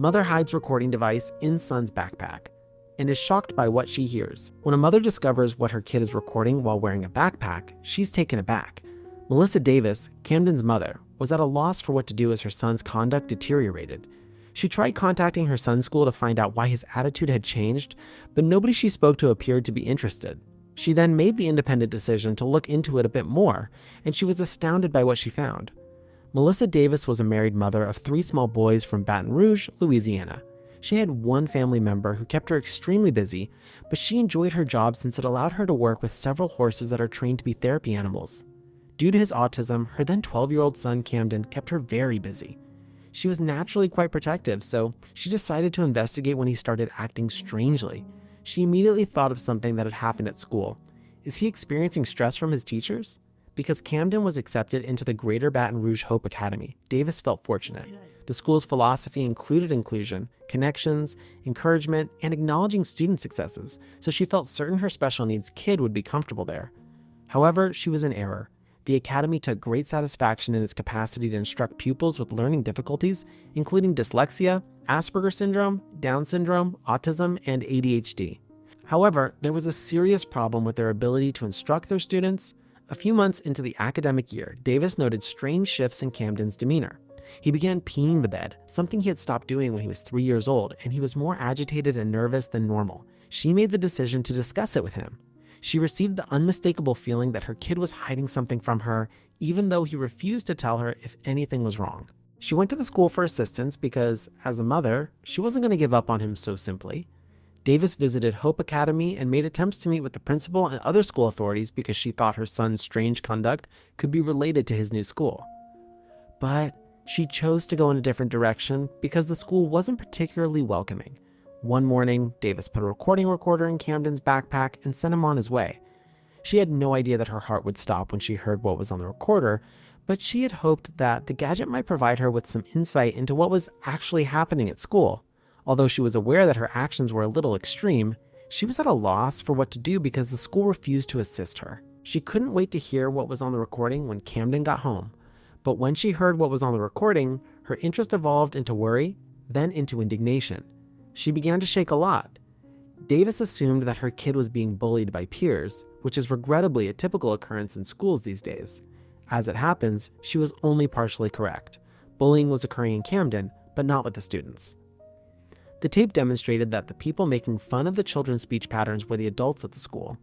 Mother hides recording device in son's backpack and is shocked by what she hears. When a mother discovers what her kid is recording while wearing a backpack, she's taken aback. Melissa Davis, Camden's mother, was at a loss for what to do as her son's conduct deteriorated. She tried contacting her son's school to find out why his attitude had changed, but nobody she spoke to appeared to be interested. She then made the independent decision to look into it a bit more, and she was astounded by what she found. Melissa Davis was a married mother of 3 small boys from Baton Rouge, Louisiana. She had one family member who kept her extremely busy, but she enjoyed her job since it allowed her to work with several horses that are trained to be therapy animals. Due to his autism, her then 12-year-old son Camden kept her very busy. She was naturally quite protective, so she decided to investigate when he started acting strangely. She immediately thought of something that had happened at school. Is he experiencing stress from his teachers? Because Camden was accepted into the Greater Baton Rouge Hope Academy, Davis felt fortunate. The school's philosophy included inclusion, connections, encouragement, and acknowledging student successes, so she felt certain her special needs kid would be comfortable there. However, she was in error. The academy took great satisfaction in its capacity to instruct pupils with learning difficulties, including dyslexia, Asperger syndrome, Down syndrome, autism, and ADHD. However, there was a serious problem with their ability to instruct their students. A few months into the academic year, Davis noted strange shifts in Camden's demeanor. He began peeing the bed, something he had stopped doing when he was 3 years old, and he was more agitated and nervous than normal. She made the decision to discuss it with him. She received the unmistakable feeling that her kid was hiding something from her, even though he refused to tell her if anything was wrong. She went to the school for assistance because, as a mother, she wasn't going to give up on him so simply. Davis visited Hope Academy and made attempts to meet with the principal and other school authorities because she thought her son's strange conduct could be related to his new school. But she chose to go in a different direction because the school wasn't particularly welcoming. One morning, Davis put a recording recorder in Camden's backpack and sent him on his way. She had no idea that her heart would stop when she heard what was on the recorder, but she had hoped that the gadget might provide her with some insight into what was actually happening at school. Although she was aware that her actions were a little extreme, she was at a loss for what to do because the school refused to assist her. She couldn't wait to hear what was on the recording when Camden got home. But when she heard what was on the recording, her interest evolved into worry, then into indignation. She began to shake a lot. Davis assumed that her kid was being bullied by peers, which is regrettably a typical occurrence in schools these days. As it happens, she was only partially correct. Bullying was occurring in Camden, but not with the students. The tape demonstrated that the people making fun of the children's speech patterns were the adults at the school.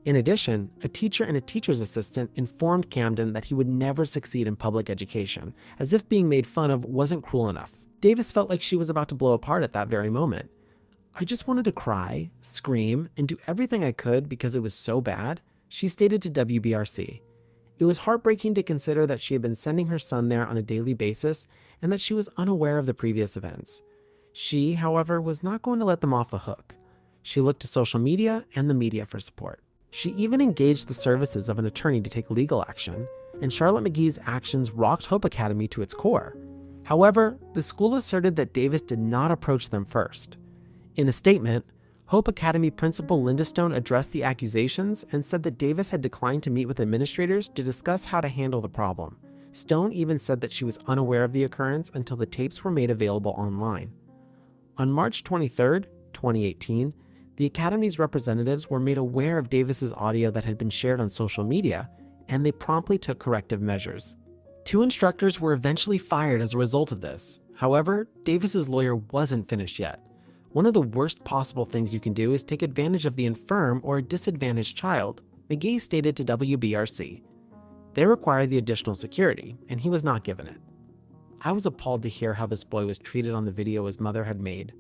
In addition, a teacher and a teacher's assistant informed Camden that he would never succeed in public education, as if being made fun of wasn't cruel enough. Davis felt like she was about to blow apart at that very moment. "I just wanted to cry, scream, and do everything I could because it was so bad," she stated to WBRC. It was heartbreaking to consider that she had been sending her son there on a daily basis and that she was unaware of the previous events. She, however, was not going to let them off the hook. She looked to social media and the media for support. She even engaged the services of an attorney to take legal action, and Charlotte McGee's actions rocked Hope Academy to its core. However, the school asserted that Davis did not approach them first. In a statement, Hope Academy Principal Linda Stone addressed the accusations and said that Davis had declined to meet with administrators to discuss how to handle the problem. Stone even said that she was unaware of the occurrence until the tapes were made available online. On March 23, 2018, the Academy's representatives were made aware of Davis's audio that had been shared on social media, and they promptly took corrective measures. 2 instructors were eventually fired as a result of this. However, Davis's lawyer wasn't finished yet. One of the worst possible things you can do is take advantage of the infirm or disadvantaged child, McGee stated to WBRC. They required the additional security, and he was not given it. I was appalled to hear how this boy was treated on the video his mother had made.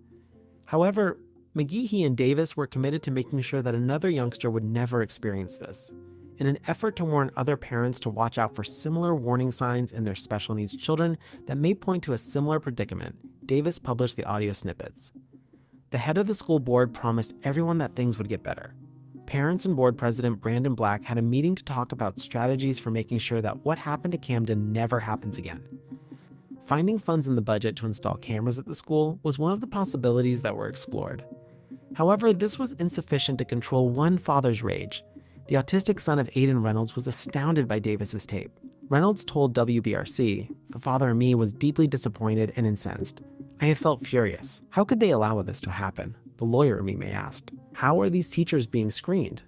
However, McGee and Davis were committed to making sure that another youngster would never experience this. In an effort to warn other parents to watch out for similar warning signs in their special needs children that may point to a similar predicament, Davis published the audio snippets. The head of the school board promised everyone that things would get better. Parents and board president Brandon Black had a meeting to talk about strategies for making sure that what happened to Camden never happens again. Finding funds in the budget to install cameras at the school was one of the possibilities that were explored. However, this was insufficient to control one father's rage. The autistic son of Aiden Reynolds was astounded by Davis's tape. Reynolds told WBRC, "The father in me was deeply disappointed and incensed. I have felt furious. How could they allow this to happen? The lawyer in me may ask. How are these teachers being screened?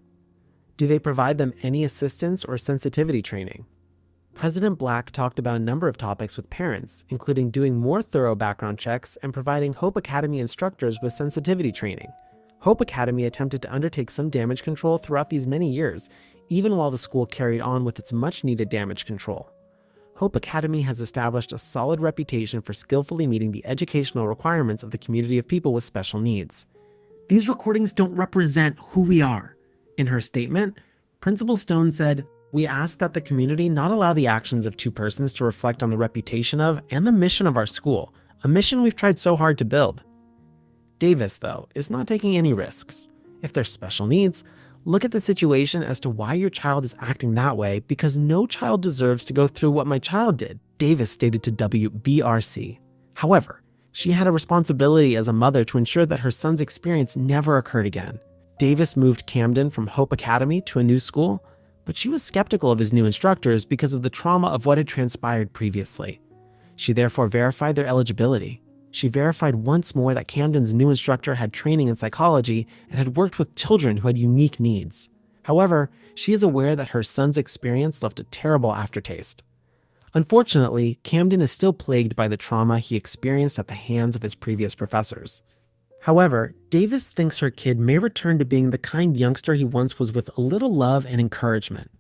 Do they provide them any assistance or sensitivity training? President Black talked about a number of topics with parents, including doing more thorough background checks and providing Hope Academy instructors with sensitivity training. Hope Academy attempted to undertake some damage control throughout these many years, even while the school carried on with its much-needed damage control. Hope Academy has established a solid reputation for skillfully meeting the educational requirements of the community of people with special needs. These recordings don't represent who we are. In her statement, Principal Stone said, "We ask that the community not allow the actions of two persons to reflect on the reputation of and the mission of our school, a mission we've tried so hard to build." Davis, though, is not taking any risks. If there's special needs, look at the situation as to why your child is acting that way, because no child deserves to go through what my child did, Davis stated to WBRC. However, she had a responsibility as a mother to ensure that her son's experience never occurred again. Davis moved Camden from Hope Academy to a new school, but she was skeptical of his new instructors because of the trauma of what had transpired previously. She therefore verified their eligibility. She verified once more that Camden's new instructor had training in psychology and had worked with children who had unique needs. However, she is aware that her son's experience left a terrible aftertaste. Unfortunately, Camden is still plagued by the trauma he experienced at the hands of his previous professors. However, Davis thinks her kid may return to being the kind youngster he once was with a little love and encouragement.